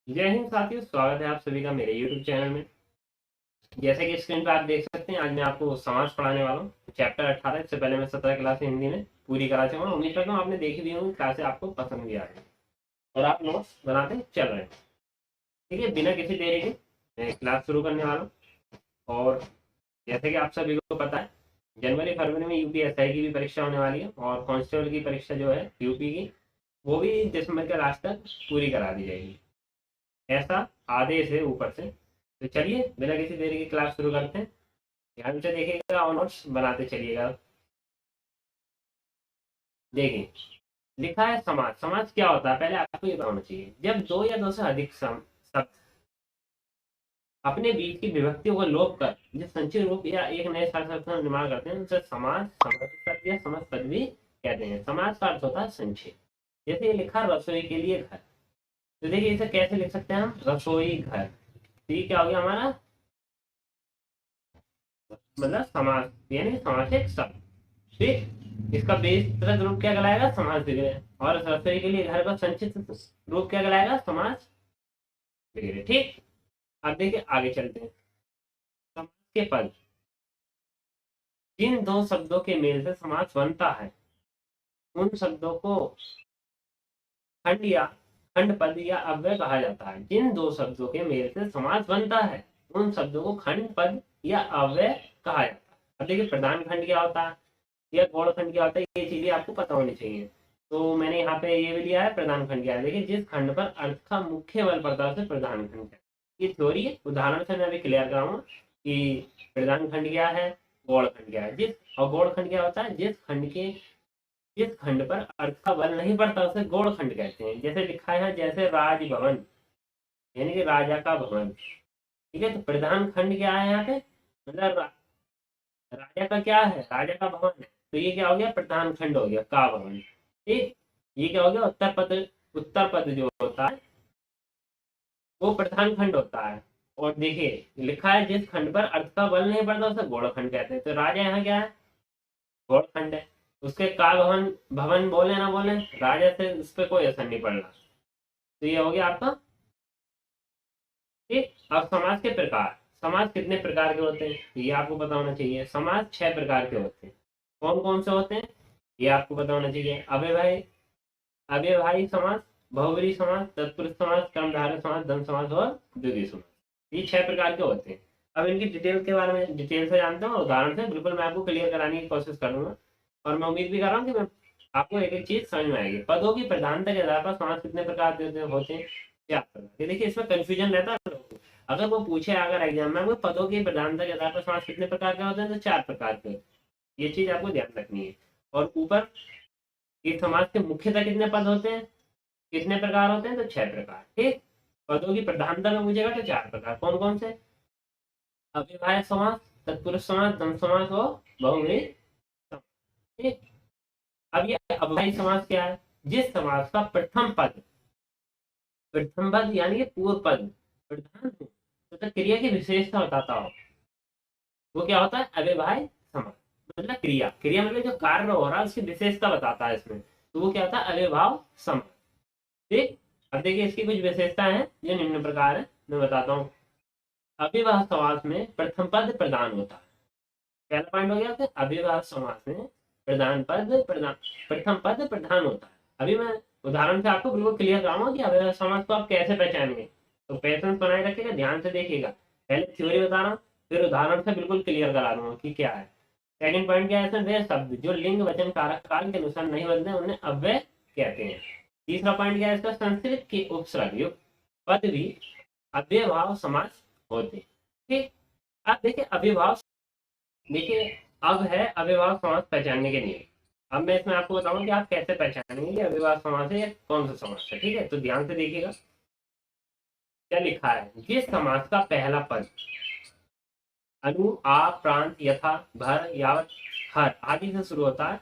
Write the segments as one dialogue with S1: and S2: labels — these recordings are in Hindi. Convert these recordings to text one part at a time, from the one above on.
S1: जय हिंद साथियों, स्वागत है आप सभी का मेरे YouTube चैनल में। जैसे कि स्क्रीन पर आप देख सकते हैं, आज मैं आपको समाज पढ़ाने वाला हूँ। चैप्टर 18। इससे पहले मैं 17 क्लास हिंदी में पूरी करा चुका हूँ। उम्मीद करता हूँ आपने देखी भी होंगी, क्लासें आपको पसंद भी आ रही हैं और आप नोट्स बनाते चल रहे हैं। ठीक है, बिना किसी देरी के मैं क्लास शुरू करने वाला हूँ। और जैसे कि आप सभी को पता है, जनवरी फरवरी में यूपीएसआई की भी परीक्षा होने वाली है और कांस्टेबल की परीक्षा जो है यूपी की, वो भी दिसंबर के लास्ट तक पूरी करा दी जाएगी, ऐसा आदेश है ऊपर से। तो चलिए बिना किसी देरी की क्लास शुरू करते हैं। ध्यान से देखिएगा और नोट्स बनाते चलिएगा। देखिए, लिखा है समाज। समाज क्या होता है पहले आपको ये बताना चाहिए। जब दो या दो से अधिक शब्द अपने बीच की विभक्तियों को लोप कर जो संचित रूप या एक नए शब्द का निर्माण करते हैं उसे समाज, समास शब्द या समास पद भी कहते हैं। समाज का अर्थ होता है संक्षेप। जैसे ये लिखा रसोई के लिए घर, तो देखिए इसे कैसे लिख सकते हैं हम, रसोई घर। तो ये क्या हो गया हमारा, मतलब समास, यानी समासिक शब्द। ठीक, इसका विस्तृत रूप क्या कहलाएगा, समास विग्रह। और रसोई के लिए घर का संक्षिप्त रूप क्या कहलाएगा, समास विग्रह। ठीक, अब देखिए आगे चलते हैं। समास के पद, जिन दो शब्दों के मेल से समास बनता है उन शब्दों को खंड या खंड पद या अव्यय कहा जाता है। जिन दो शब्दों के मेल से समास बनता है उन शब्दों को खंड पद या अव्यय कहा जाता है। अब देखिए प्रधान खंड क्या होता है या गौड़ खंड क्या होता है, ये चीजें आपको पता होनी चाहिए। तो मैंने यहाँ पे ये भी लिया है, प्रधान खंड क्या है। देखिए, जिस खंड पर अर्थ का मुख्य बल पड़ता है उसे प्रधान खंड है। ये थ्योरी है, उदाहरण से मैं अभी क्लियर कराऊंगा कि प्रधान खंड क्या है, गौड़ खंड क्या है। जिस और गौड़ खंड क्या होता है, जिस खंड पर अर्थ का बल नहीं पड़ता उसे गौड़ खंड कहते हैं। जैसे लिखा है, जैसे राजभवन, यानी कि राजा का भवन। ठीक है, तो प्रधान खंड क्या है यहाँ पे, मतलब राजा का क्या है, राजा का भवन है। तो ये क्या हो गया, प्रधान खंड हो गया का भवन। ठीक, ये क्या हो गया, उत्तर पद जो होता है वो प्रधान खंड होता है। और देखिए लिखा है, जिस खंड पर अर्थ का बल नहीं पड़ता उसे गौड़ खंड कहते हैं। तो राजा यहाँ क्या है, गौड़ खंड है। उसके का भवन, भवन बोले ना बोले, राजा से उस पर कोई असर नहीं पड़ रहा। तो ये हो गया आपका। ठीक, अब समाज के प्रकार। समाज कितने प्रकार के होते हैं ये आपको पता होना चाहिए। समाज 6 प्रकार के होते हैं। कौन कौन से होते हैं ये आपको पता होना चाहिए। अव्ययभावी समास, बहुब्रीहि समास, तत्पुरुष समास, कर्मधारय समास, द्वंद्व समास और द्वितीय समास। ये 6 प्रकार के होते हैं। अब इनकी डिटेल के बारे में डिटेल से जानते हो, उदाहरण से बिल्कुल मैं आपको क्लियर कराने की कोशिश करूंगा। और मैं उम्मीद भी कर रहा हूँ कि मैं आपको एक एक चीज समझ में आएगी। पदों की प्रधानता के आधार पर समास कितने प्रकार के होते हैं, क्या प्रकार के। देखिए इसमें कंफ्यूजन रहता है लोगों को। अगर वो पूछे अगर एग्जाम में, वो पदों की प्रधानता के आधार पर समास कितने प्रकार के होते हैं, तो 4 प्रकार के होते हैं। ये चीज आपको ध्यान रखनी है। और ऊपर, इस समाज के मुख्यतः कितने पद होते हैं, कितने प्रकार होते हैं, तो 6 प्रकार। ठीक, पदों की प्रधानता में पूछेगा तो 4 प्रकार। कौन कौन से, अव्ययभाव समास, तत्पुरुष समास, द्वंद्व समास और बहुब्रीहि समास। ठीक, अब ये अव्ययभावी समास क्या है, जिस समास का प्रथम पद यानी कि पूर्व पद प्रधान हो तथा क्रिया की विशेषता बताता हो, वो क्या होता है, अव्ययभावी समास। मतलब क्रिया, क्रिया मतलब जो कार्य हो रहा है उसकी विशेषता बताता है इसमें, तो वो क्या होता है, अव्ययभाव समास। ठीक, अब देखिए इसकी कुछ विशेषताएं हैं जो निम्न प्रकार है, मैं बताता हूँ। अव्ययभाव समास में प्रथम पद प्रधान होता है। पहला पॉइंट हो गया कि अव्ययभाव समास में प्रथम पद प्रधान होता है। अभी मैं उदाहरण से आपको बिल्कुल क्लियर कराऊंगा कि अव्ययभाव समास को आप कैसे पहचानेंगे। तो पेशेंस बनाए रखिएगा, ध्यान से देखिएगा। पहले थ्योरी बता रहा हूँ, फिर उदाहरण से बिल्कुल क्लियर करा दूंगा कि क्या है। सेकंड पॉइंट क्या है, इसमें वे शब्द जो लिंग वचन कारक काल के अनुसार नहीं बदले उन्हें अव्यय कहते हैं। तीसरा पॉइंट क्या है इसका, संस्कृत के उपसर्ग युक्त पद भी अव्ययभाव समास होते हैं। ठीक, अब देखिए अव्ययभाव, देखिए अब है अव्ययभाव समास पहचानने के नियम। अब मैं इसमें आपको बताऊंगा कि आप कैसे पहचानेंगे कि अव्ययभाव समास है या कौन सा समास है। ठीक है, तो ध्यान से देखिएगा क्या लिखा है। जिस समास का पहला पद अनु, आ, प्रांत, यथा, भर, यावत, हर आदि से शुरू होता है,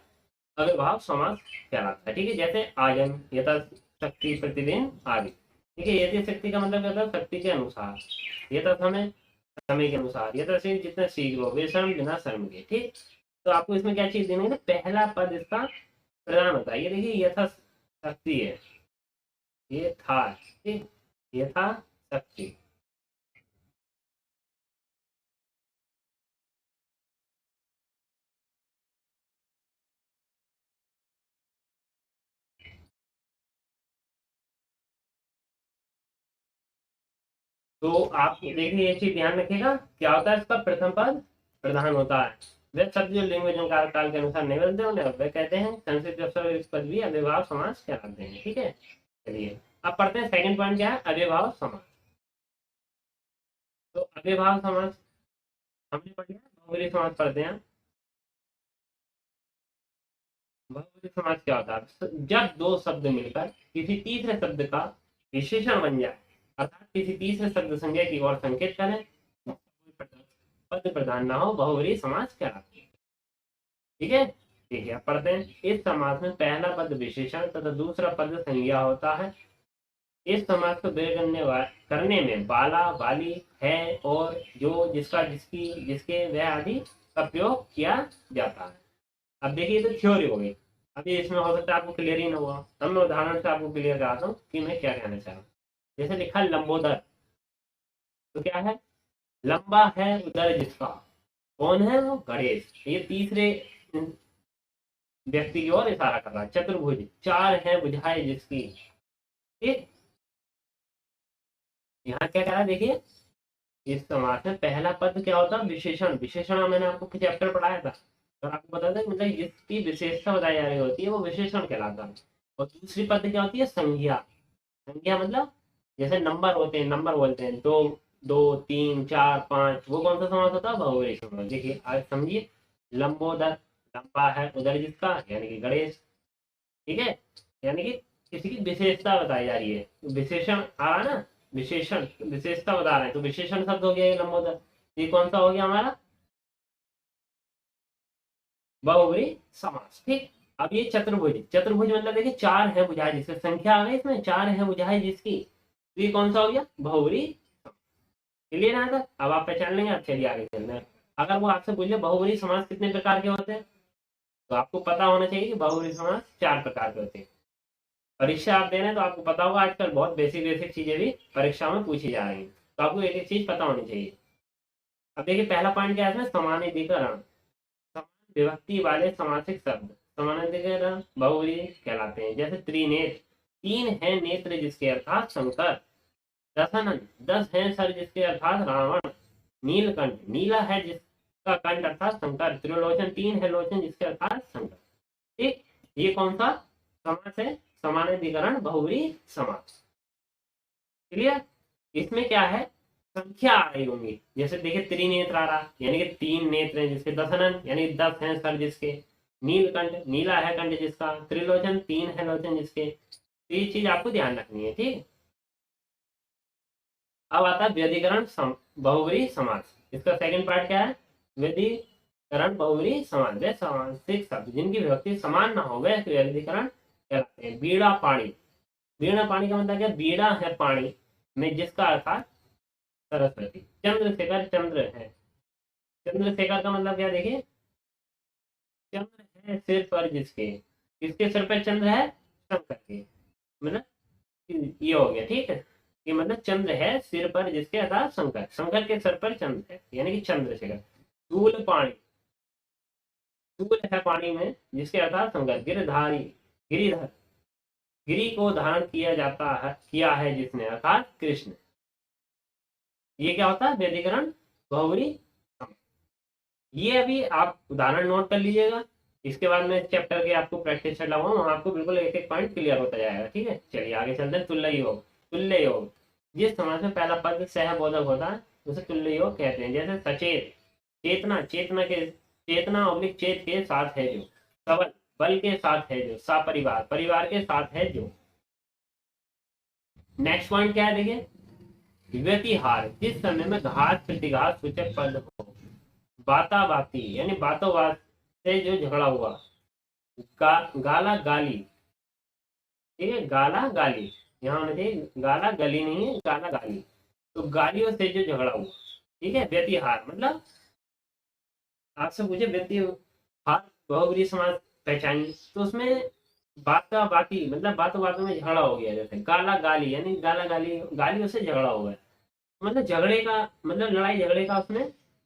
S1: अव्ययभाव समास कहलाता है। ठीक है, जैसे आयन, यथा शक्ति, प्रतिदिन आदि। ठीक है, यथि शक्ति का मतलब क्या होता है, शक्ति के अनुसार। यथा समय, समय के अनुसार। यथा शीघ्र, जितना शीघ्र हो, बेशर्म, बिना शर्म के। ठीक, तो आपको इसमें क्या चीज देनी है, पहला पद इसका प्रधान होता है। ये देखिए यथा शक्ति है, ये था। ठीक, यथाशक्ति। तो आप देखिए ये चीज ध्यान रखिएगा, क्या होता है इसका प्रथम पद प्रधान होता है। वे शब्द जो लिंग वचन काल काल के अनुसार नहीं बदलते उन्हें वे कहते हैं। संस्कृत अक्षर इस पद भी अव्ययभाव समास कहलाते हैं। ठीक है, चलिए अब पढ़ते हैं सेकंड पॉइंट क्या है, अव्ययभाव समास। तो अव्ययभाव समास हमने पढ़ लिया, बहुब्रीहि समास पढ़ते हैं। बहुब्रीहि समास क्या होता है, जब दो शब्द मिलकर किसी तीसरे शब्द का विशेषण बन जाए, अर्थात किसी तीसरे शब्द संज्ञा की ओर संकेत करें, पद प्रधान ना हो, बहुब्रीहि समास कहलाते हैं। ठीक है, ठीक है, अब पढ़ते हैं। इस समास में पहला पद विशेषण तथा दूसरा पद संज्ञा होता है। इस समास को दृढ़ करने में बाला, बाली, है और जो, जिसका, जिसकी, जिसके, वह आदि का प्रयोग किया जाता है। अब देखिए तो थ्योरी हो गई। अभी इसमें हो सकता है आपको क्लियर ही ना हुआ, तब मैं उदाहरण से आपको क्लियर कराता हूँ कि मैं क्या कहना चाह रहा हूँ। जैसे लिखा लंबोदर, तो क्या है, लंबा है उदर जिसका, कौन है वो, गणेश। ये तीसरे व्यक्ति की ओर इशारा कर रहा है। चतुर्भुज, चार है बुझाए जिसकी। ठीक, यहाँ क्या कह रहा है देखिए, इस समास में पहला पद क्या होता है, विशेषण। विशेषण मैंने आपको कुछ चैप्टर पढ़ाया था, और आपको बता दें मतलब जिसकी विशेषता बताई जा रही होती है वो विशेषण कहलाता है। और दूसरी पद क्या होती है, संज्ञा। संज्ञा मतलब जैसे नंबर होते हैं, नंबर बोलते हैं, दो, दो, तीन, चार, पांच, वो कौन सा समास होता है, बहुब्रीहि समास। देखिए आज समझिए, लंबोदर, लंबा है उधर जिसका, यानी कि गणेश। ठीक है, यानी कि किसी की विशेषता बताई जा रही है, विशेषण आ रहा है ना, विशेषण विशेषता बता रहे हैं, तो विशेषण शब्द हो गया ये लंबोदर। ये कौन सा हो गया हमारा, बहुब्रीहि समास। ठीक, अब ये चतुर्भुज, चतुर्भुज मतलब देखिए चार है बुझाए जिसकी, संख्या आ गई इसमें, चार है बुझाए जिसकी, तो ये कौन सा हो गया, बहुब्रीहि। क्लियर है तक, अब आप पहचान लेंगे। अब चलिए आगे चलते हैं। अगर वो आपसे पूछे बहुब्रीहि समास कितने प्रकार के होते हैं, तो आपको पता होना चाहिए कि बहुब्रीहि समास चार प्रकार के होते हैं। परीक्षा आप दे रहे हैं तो आपको पता होगा, आजकल बहुत बेसिक बेसिक चीजें भी परीक्षा में पूछी जा रही हैं, तो आपको एक एक चीज पता होनी चाहिए। अब देखिए पहला पॉइंट क्या है इसमें, समानाधिकरण। समान विभक्ति वाले समासिक शब्द समानाधिकरण बहुब्रीहि कहलाते हैं। जैसे त्रिनेत्र, तीन है नेत्र जिसके अर्थात शंकर। दशानन, दस है सर जिसके अर्थात रावण। नीलकंठ, नीला है जिसका कंठ अर्थात शंकर। त्रिलोचन, तीन है लोचन जिसके अर्थात शंकर। ठीक, ये कौन सा समास है, समानाधिकरण बहुब्रीहि समास। क्लियर, इसमें क्या है, संख्या आ रही होंगी। जैसे देखिए त्रिनेत्र आ रहा, यानी कि तीन नेत्र हैं जिसके। दशनन यानी 10 हैं सर जिसके। नीलकंठ, नीला है कंठ जिसका। त्रिलोचन, तीन है लोचन जिसके। तो ये चीज आपको ध्यान रखनी है। ठीक, अब आता है व्यधिकरण बहुब्रीहि समास। इसका सेकंड पार्ट क्या है, व्यधिकरण बहुब्रीहि समास। वे समासिक शब्द जिनकी विभक्ति समान ना हो वह व्यधिकरण कहलाते हैं। बीड़ा पानी, बीड़ा पानी का मतलब क्या, बीड़ा है पानी में जिसका अर्थात सरस्वती। चंद्रशेखर, चंद्र है, चंद्रशेखर का मतलब क्या देखिए, चंद्र है सिर पर जिसके, किसके सिर पर चंद्र है, शंकर के, मतलब ये हो गया। ठीक है, ये मतलब चंद्र है सिर पर जिसके अर्थात शंकर, शंकर के सिर पर चंद्र है, यानी कि चंद्रशेखर। स्थूल पानी, स्थूल है पानी में जिसके अर्थात शंकर। गिरधारी, गिरिधर, गिरी को धारण किया जाता है, किया है जिसने, अर्थात कृष्ण। ये क्या होता है, व्यधिकरण बहुब्रीहि। ये अभी आप उदाहरण नोट कर लीजिएगा, इसके बाद में चैप्टर के आपको प्रैक्टिस सेट लगाऊंगा, वहां आपको बिल्कुल एक एक पॉइंट क्लियर होता जाएगा। ठीक है, चलिए आगे चलते हैं। तुल्य योग, तुल्य योग जिस समाज में पहला पद सहबोधक होता है उसे तुल्य योग कहते हैं। जैसे सचेत, चेतना, चेतना के, चेतना ऑब्लिक चेत के साथ है जो। सबल, बल के साथ है जो। सपरिवार, परिवार के साथ है जो। नेक्स्ट पॉइंट क्या है देखिए, व्यतिहार जिस समय में घात प्रतिघात सूचक पद हो। बाता बाती यानी बातों बात से जो झगड़ा हुआ। गाला गाली, ठीक है, गाला गाली, यहाँ होना चाहिए गाला गली नहीं है, गाला गाली। तो गालियों से जो झगड़ा हुआ। ठीक है, व्यतिहार मतलब आपसे पूछे व्यतिहार बहुब्रीहि समास पहचानिए, तो उसमें बाता बाती मतलब बातों बातों में झगड़ा हो गया, जैसे गाला गाली यानी गाला गाली, गालियों से झगड़ा हुआ है, मतलब झगड़े का मतलब लड़ाई झगड़े का उसमें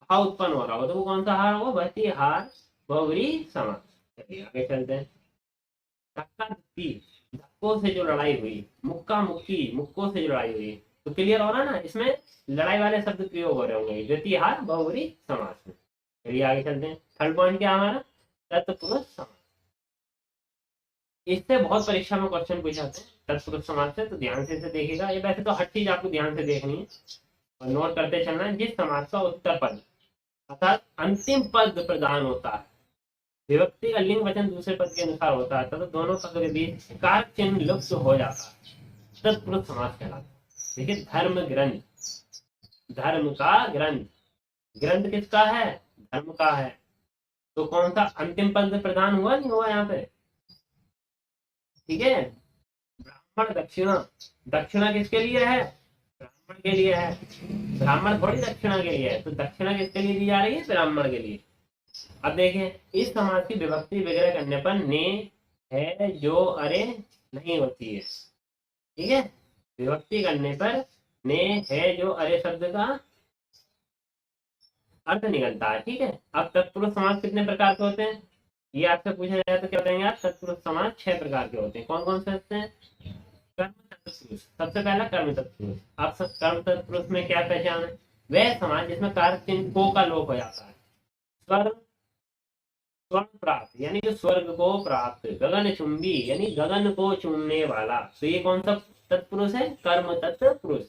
S1: भाव उत्पन्न हो रहा हो, तो वो कौन सा हार होगा, बहती हार बहुरी समास। चलिए आगे चलते हैं। धक्का धुक्की, धक्कों से जो लड़ाई हुई, मुक्का मुक्की, मुक्कों से जो लड़ाई हुई, तो क्लियर हो रहा है ना, इसमें लड़ाई वाले शब्द प्रयोग हो रहे होंगे द्वितीय हार बहुरी समास में। चलिए आगे चलते हैं। थर्ड पॉइंट क्या हमारा, तत्पुरुष समास। इससे बहुत परीक्षा में क्वेश्चन पूछे जाते हैं तत्पुरुष समास से, तो ध्यान से इसे देखिएगा। ये वैसे तो हर चीज आपको ध्यान से देखनी है और नोट करते चलना है। जिस समास का उत्तर पद अर्थात अंतिम पद प्रदान होता है, विभक्ति का लिंग वचन दूसरे पद के अनुसार होता है, तो दोनों पदों के बीच कारक चिन्ह लुप्त हो जाता है, तत्पुरुष समास कहलाता है। देखिए धर्म ग्रंथ, धर्म का ग्रंथ, ग्रंथ किसका है, धर्म का है, तो कौन सा अंतिम पद प्रदान हुआ, नहीं हुआ यहाँ पे, ठीक है। ब्राह्मण दक्षिणा, दक्षिणा किसके लिए है, ब्राह्मण के लिए है, ब्राह्मण थोड़ी दक्षिणा के लिए है, तो दक्षिणा किसके लिए दी जा रही है, ब्राह्मण के लिए। अब देखें, इस समाज की विभक्ति विग्रह करने पर ने है जो अरे नहीं होती है, ठीक है। विभक्ति करने पर ने है जो अरे शब्द का अर्थ निकलता है, ठीक है। अब तत्पुरुष समाज कितने प्रकार के होते हैं, ये आपसे पूछा जाए तो क्या बताएंगे आप, तत्पुरुष समाज 6 प्रकार के होते हैं। कौन कौन से होते हैं, कर्म तत्पुरुष, सबसे पहला कर्म तत्पुरुष। आप सब कर्म तत्पुरुष में क्या पहचान है, वह समाज जिसमें कारक चिन्ह को का लोप हो जाता है। स्वर स्वर्ण प्राप्त यानी जो स्वर्ग को प्राप्त, गगन चुंबी यानी गगन को चूमने वाला, तो ये कौन सा तत्पुरुष है, कर्म तत्पुरुष,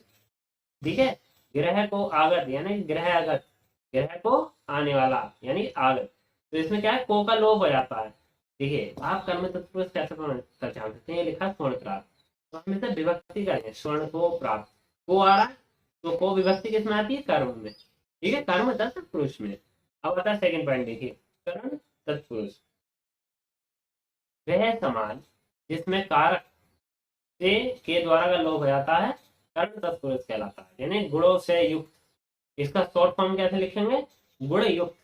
S1: ठीक है। ग्रह को आगत यानी ग्रह आगत, ग्रह को आने वाला यानी आगत, तो इसमें क्या है, को का लोप हो जाता है। देखिए आप कर्म तत्पुरुष कैसे पहचान सकते हैं, ये लिखा स्वर्ण प्राप्त, तो हम इसे विभक्ति करेंगे, स्वर्ण को प्राप्त, को आ रहा है, तो को विभक्ति किसमें आती है, कर्म में, ठीक है, कर्म तत्पुरुष में। अब आता है सेकंड पॉइंट, देखिए कर्म तत्पुरुष, वह समाज जिसमें कारक से के द्वारा का लोप हो जाता है, कर्म तत्पुरुष कहलाता है, यानी गुणों से युक्त। इसका शॉर्ट फॉर्म कैसे लिखेंगे, गुण युक्त,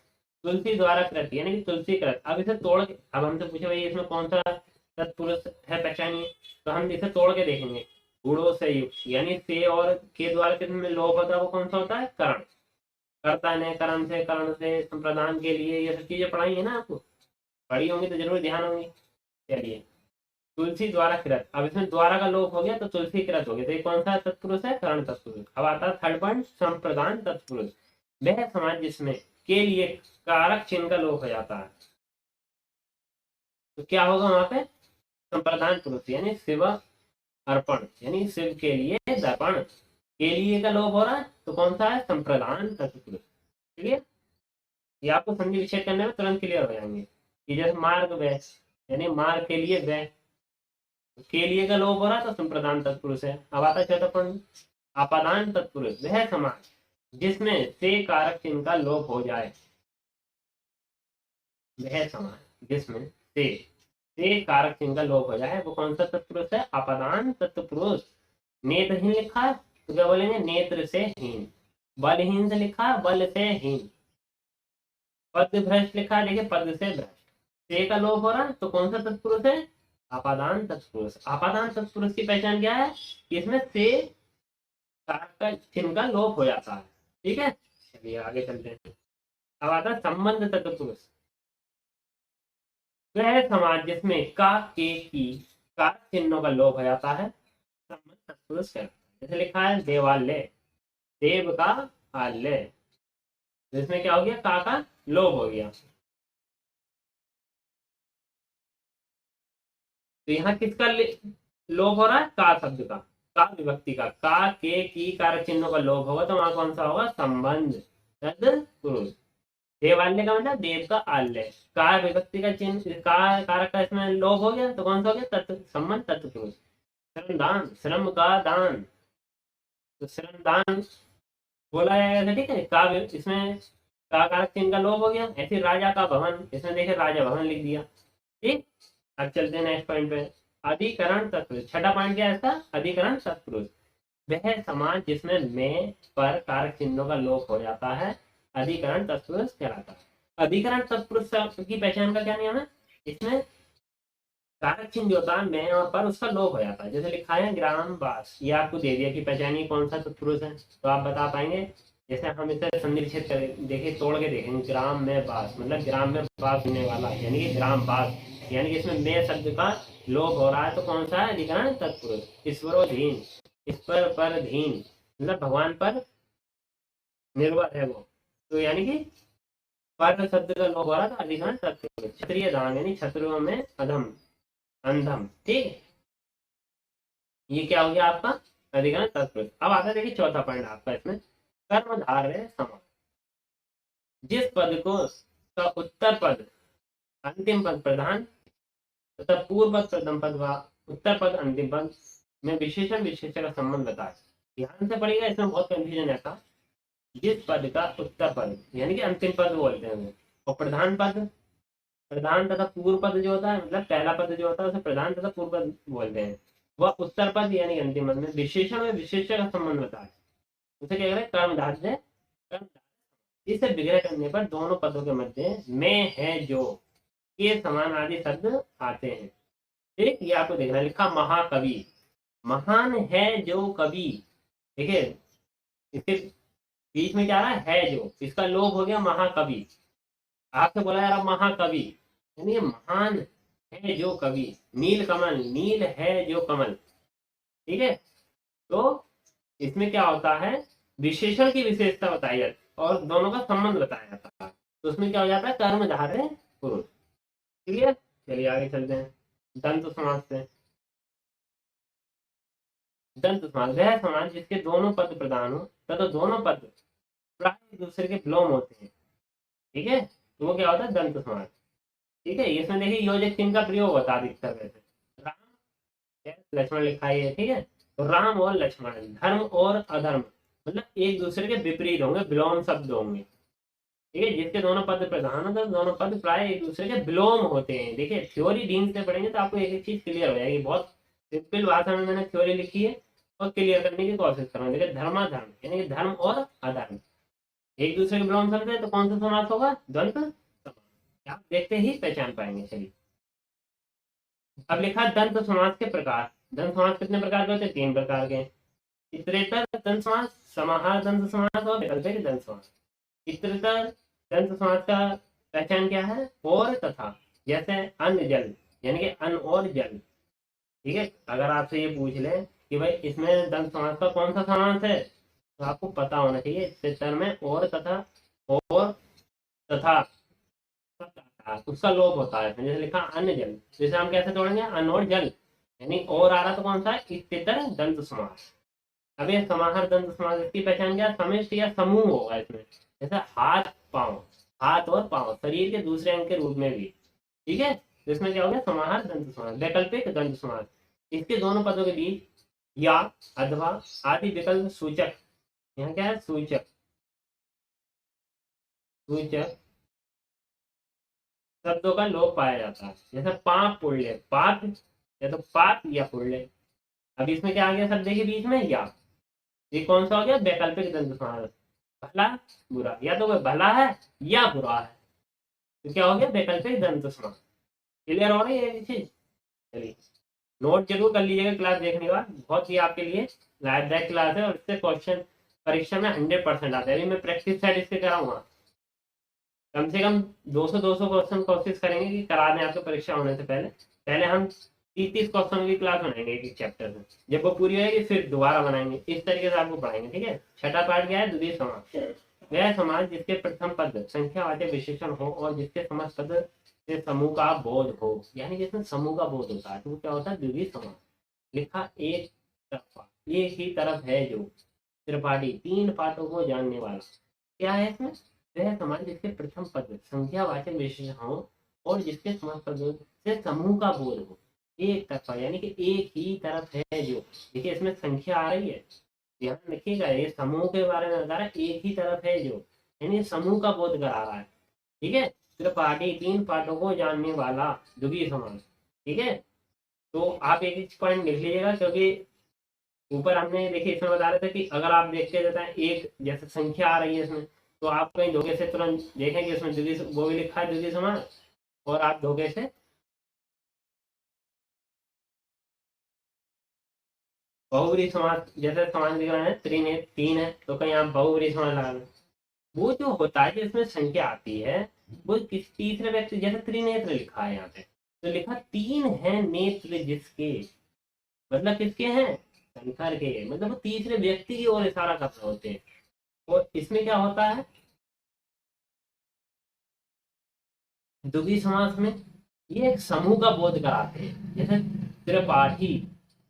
S1: तुलसी द्वारा कृत यानी कि तुलसी कृत। अब इसे तोड़ के, अब हमसे पूछे भाई इसमें कौन सा तत्पुरुष है पहचानिए, तो हम इसे तोड़ के देखेंगे। गुणों से युक्त यानी से और के द्वारा कृत में लोप होता है, वो कौन सा होता है, करण, करता है करण से, करण से संप्रदान के लिए, ये सब चीजें पढ़ाई है ना आपको, पढ़ी होंगी तो जरूर ध्यान होंगी। चलिए तुलसी द्वारा कृत, अब इसमें द्वारा का लोप हो गया तो तुलसी कृत हो गया, तो ये कौन सा तत्पुरुष है, करण तत्पुरुष। अब आता है थर्ड पॉइंट, संप्रदान तत्पुरुष, वह समाज जिसमें के लिए कारक चिन्ह का लोप हो जाता है, तो क्या होगा वहां पे, संप्रदान पुरुष यानी शिव अर्पण यानी शिव के लिए दर्पण, के लिए का लोप हो रहा है, तो कौन सा है, संप्रदान तत्पुरुष। क्लियर, ये आपको संधि विच्छेद करने में तुरंत क्लियर हो जाएंगे कि जैसे मार्ग वह यानी मार्ग के लिए वह, के लिए का लोप हो रहा है तो संप्रदान तत्पुरुष है। अब आता है चौथा पॉइंट, आपादान तत्पुरुष, वह समाज जिसमें से कारक चिन्ह का लोप हो जाए, वह समाज जिसमें से कारक चिन्ह का लोप हो जाए, वो कौन सा तत्पुरुष है, आपादान तत्पुरुष। नेत्रहीन लिखा है तो क्या बोलेंगे, नेत्र से हीन। बलहीन से लिखा है, बल से हीन। पद भ्रष्ट लिखा है, देखिए पद से भ्रष्ट, से का लोप हो रहा है तो कौन सा तत्पुरुष है, आपादान तत्पुरुष। आपादान तत्पुरुष की पहचान क्या है, इसमें से कारक का चिन्ह का लोप हो जाता है, ठीक है। चलिए आगे चलते हैं। अब आता है संबंध तत्पुरुष, वह समाज जिसमें का के की कारक चिन्हों का लोप हो जाता है, संबंध तत्पुरुष कहलाता है। जैसे लिखा है देवालय, देव का आलय, तो इसमें क्या हो गया, का लोप हो गया, तो यहाँ किसका लोप हो रहा है, का शब्द का विभक्ति का के की कारक चिन्हों का लोप होगा, तो वहां कौन सा होगा, संबंध तत्पुरुष। देवालय का मतलब देव का आलय, का विभक्ति का चिन्ह का कारक का इसमें लोप हो गया, तो कौन सा हो गया, तत्व संबंध तत्पुरुष। श्रमदान, श्रम का दान, तो श्रमदान बोला जाएगा, ठीक है, का इसमें का कारक चिन्ह का लोप हो गया। ऐसे राजा का भवन, इसमें देखिए राजा भवन लिख दिया, ठीक। अब चलते हैं नेक्स्ट पॉइंट पे, अधिकरण तत्पुरुष। छठा पॉइंट क्या है इसका, अधिकरण तत्पुरुष, वह समाज जिसमें में पर कारक चिन्हों का लोप हो जाता है, अधिकरण तत्पुरुष कहलाता है। अधिकरण तत्पुरुष की पहचान का क्या नियम है, इसमें कारक चिन्ह जो होता है में और पर उसका लोप हो जाता है। जैसे लिखा है ग्राम बास, ये आपको दे दिया कि पहचानिए कौन सा तत्पुरुष है, तो आप बता पाएंगे। जैसे हम इसे संधि विच्छेद करें, देखिए तोड़ के देखेंगे, ग्राम में बास मतलब ग्राम में बास होने वाला, यानी कि ग्राम बास, यानी कि इसमें में शब्द का लोप हो रहा है, तो कौन सा है अधिकरण तत्पुरुष। ईश्वरोधीन, ईश्वर पर धीन मतलब भगवान पर निर्भर है वो, तो यानी कि पर शब्द का लोप हो रहा था, अधिकरण तत्पुरुष। क्षत्रिय दान यानी क्षत्रियों में अधम, अंधम, ठीक है, ये क्या हो गया आपका अधिकरण तत्पुरुष। अब आता है देखिए चौथा पॉइंट आपका इसमें, कर्मधारय समास। जिस पद को का उत्तर पद अंतिम पद प्रधान तथा पूर्व पद प्रथम पद व उत्तर पद अंतिम पद में विशेषण विशेषण का संबंध बताए। ध्यान से पढ़िएगा, इसमें बहुत कंफ्यूजन है था। जिस पद का उत्तर पद यानी कि अंतिम पद बोलते हैं वो, और प्रधान पद, प्रधान तथा पूर्व पद जो होता है, मतलब पहला पद जो होता है उसे प्रधान तथा पूर्व पद बोलते हैं, वह उत्तर पद यानी अंतिम पद में विशेषण में विशेषण का संबंध होता है, उसे क्या करें कर्मधारय। इसे विग्रह करने पर दोनों पदों के मध्य में है जो के समान आदि शब्द आते हैं। ठीक, ये आपको देखना, लिखा महाकवि, महान है जो कवि, देखिए इसके बीच में क्या रहा है जो, इसका लोभ हो गया महाकवि, आपसे बोला जा रहा महाकवि, यानी महान है जो कवि। नील कमल, नील है जो कमल, ठीक है, तो इसमें क्या होता है विशेषण की विशेषता बताई जाती है और दोनों का संबंध बताया जाता है, तो उसमें क्या हो जाता है कर्मधारय पुरुष। क्लियर, चलिए आगे चलते हैं दंत समास से। दंत समास वह समास जिसके दोनों पद प्रधान हो तथा दोनों पद प्राय एक दूसरे के विलोम होते हैं, ठीक है, तो वो क्या होता है दंत समास। ठीक है, इसमें देखिए योजक चिन्ह का प्रयोग होता है अधिकतर वैसे, राम लक्ष्मण लिखा है, ठीक है, तो राम और लक्ष्मण, धर्म और अधर्म मतलब एक दूसरे के विपरीत होंगे, विलोम शब्द होंगे, ठीक है, जिसके दोनों पद प्रधान होते हैं दोनों पद प्राय एक दूसरे के विलोम होते हैं। देखिए थ्योरी ढंग से पढ़ेंगे तो आपको एक एक चीज क्लियर हो जाएगी, बहुत सिंपल भाषा में मैंने थ्योरी लिखी है और क्लियर करने की कोशिश करूंगा। देखिए धर्माधर्म यानी कि धर्म और अधर्म एक दूसरे के विलोम शब्द है, तो कौन सा समास होगा द्वंद्व समास, आप देखते ही पहचान पाएंगे। चलिए अब लिखा दंत समास के प्रकार। दंत समास कितने प्रकार के होते हैं, 3 प्रकार के, इतरेतर दंत समास, समाहार दंत समास और वैकल्पिक दंत समास। इतरेतर दंत समास का पहचान क्या है, और तथा, जैसे अन्न जल यानी कि अन्न और जल, ठीक है, अगर आपसे ये पूछ ले कि भाई इसमें दंत समास का कौन सा समास है, तो आपको पता होना चाहिए इतरेतर में और तथा, और तथा उसका लोप होता है। जैसे लिखा अन्न जल, जैसे हम कैसे तोड़ेंगे अन्न और जल, यानी और आ रहा तो कौन सा है इतर दंत समास। अब ये समाहार दंत समास, इसकी पहचान क्या, समिष्ट या समूह होगा इसमें, जैसे हाथ पांव, हाथ और पांव शरीर के दूसरे अंग के रूप में भी, ठीक है, तो इसमें क्या हो गया समाहार दंत समास। वैकल्पिक दंत समास, इसके दोनों पदों के बीच या अथवा आदि विकल्प सूचक, यहाँ क्या है सूचक, सूचक शब्दों का लोप पाया जाता है, जैसे पाप पुण्य, पाप या तो पाप या पुण्य। अब इसमें क्या आ गया शब्द के बीच में या, ये कौन सा हो गया वैकल्पिक दंत समास, भला बुरा, या तो वह भला है या बुरा है, तो क्या हो गया वैकल्पिक दंत समास। क्लियर हो रही है ये चीज। चलिए नोट जरूर कर लीजिएगा क्लास देखने के बाद, बहुत ही आपके लिए लाभदायक क्लास है और इससे क्वेश्चन परीक्षा में 100% आते हैं। अभी मैं प्रैक्टिस सेट इसके कराऊंगा, कम से कम 200 क्वेश्चन कोशिश करेंगे कि करा दें आपके परीक्षा होने से पहले। पहले हम 30 क्वेश्चन की क्लास बनाएंगे एक चैप्टर में, जब वो पूरी होगी फिर दोबारा बनाएंगे, इस तरीके से आपको पढ़ाएंगे, ठीक है। छठा पार्ट क्या है, द्वितीय समास। वह समास जिसके प्रथम पद संख्यावाचक विशेषण हो और जिसके समस्त पद से समूह का बोध हो, यानी जिसमें समूह का बोध होता है, तो क्या होता है द्वितीय समास। लिखा एक तरफा, एक ही तरफ है जो, त्रिपाठी 3 पाठों को जानने वाला, क्या है इसमें, वह समास जिसके प्रथम पद संख्यावाचक विशेषण हो और जिसके समस्त पदों से समूह का बोध हो। एक तरफा यानी कि एक ही तरफ है जो, देखिए इसमें संख्या आ रही है, ध्यान रखिएगा, ये समूह के बारे में बता रहा है, एक ही तरफ है जो, यानी समूह का बोध करा रहा है, ठीक है। त्रिपाठी 3 पाठों को जानने वाला द्वितीय समास, ठीक है। तो आप एक एक पॉइंट लिख लीजिएगा, क्योंकि ऊपर हमने देखिए इसमें बता रहे थे कि अगर आप देखते जाता है एक जैसे संख्या आ रही है इसमें, तो आप कहीं धोखे से तुरंत देखेंगे इसमें द्वितीय वो भी लिखा है द्वितीय समास, और आप धोखे से बहुव्रीहि समास, जैसे समास दिख रहा है त्रिनेत्र तीन है तो कहीं आप बहुव्रीहि समास लगा लो। वो जो होता है जिसमें संख्या आती है वो किस तीसरे व्यक्ति, जैसे त्रिनेत्र लिखा है यहाँ पे तो लिखा तीन है नेत्र जिसके, मतलब किसके हैं, शंकर के, मतलब वो तीसरे व्यक्ति की ओर इशारा कर रहे होते हैं। और इसमें क्या होता है द्विगुणी समास में, ये एक समूह का बोध कराते हैं। जैसे त्रिपाठी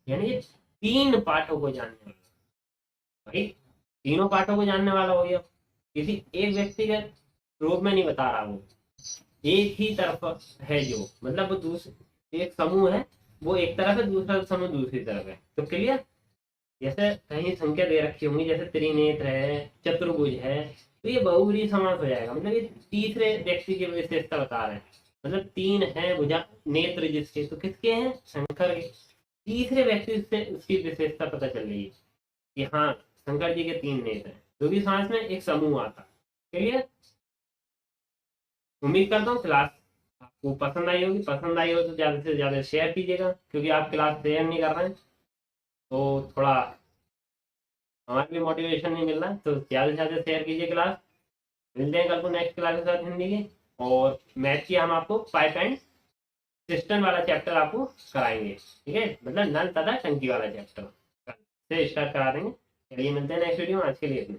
S1: यानी ये तीन पाठों को जानने वाला, भाई तीनों पाठों को जानने वाला हो गया, किसी एक व्यक्तिगत रूप में नहीं बता रहा, वो एक ही तरफ है, जो मतलब वो दूसरे एक समूह है, वो एक तरफ है, दूसरा समूह दूसरी तरफ है। तो क्लियर, जैसे कहीं संख्या दे रखी होंगी, जैसे त्रिनेत्र है, चतुर्भुज है, तो ये बहुव्रीहि समास हो जाएगा। मतलब ये तीसरे व्यक्ति की विशेषता बता रहे हैं, मतलब तीन है भुजा नेत्र जिसके, तो किसके हैं, शंकर के। तीसरे व्यक्ति से उसकी विशेषता पता चल रही है कि हाँ शंकर जी के तीन नेत्र हैं, द्विगुणी समास में एक समूह आता। क्लियर, उम्मीद करता हूँ क्लास आपको पसंद आई होगी। पसंद आई हो तो ज़्यादा से ज़्यादा शेयर कीजिएगा, क्योंकि आप क्लास शेयर नहीं कर रहे हैं तो थोड़ा हमारे लिए मोटिवेशन नहीं मिल रहा है। तो ज़्यादा से ज़्यादा शेयर कीजिए क्लास। मिलते हैं कल को नेक्स्ट क्लास के साथ हिंदी की। और मैथ की हम आपको पाइप एंड सिस्टम वाला चैप्टर आपको कराएंगे, ठीक है, मतलब नल तथा टंकी वाला चैप्टर से स्टार्ट करा देंगे। चलिए मिलते हैं नेक्स्ट वीडियो में, आज के लिए इतना।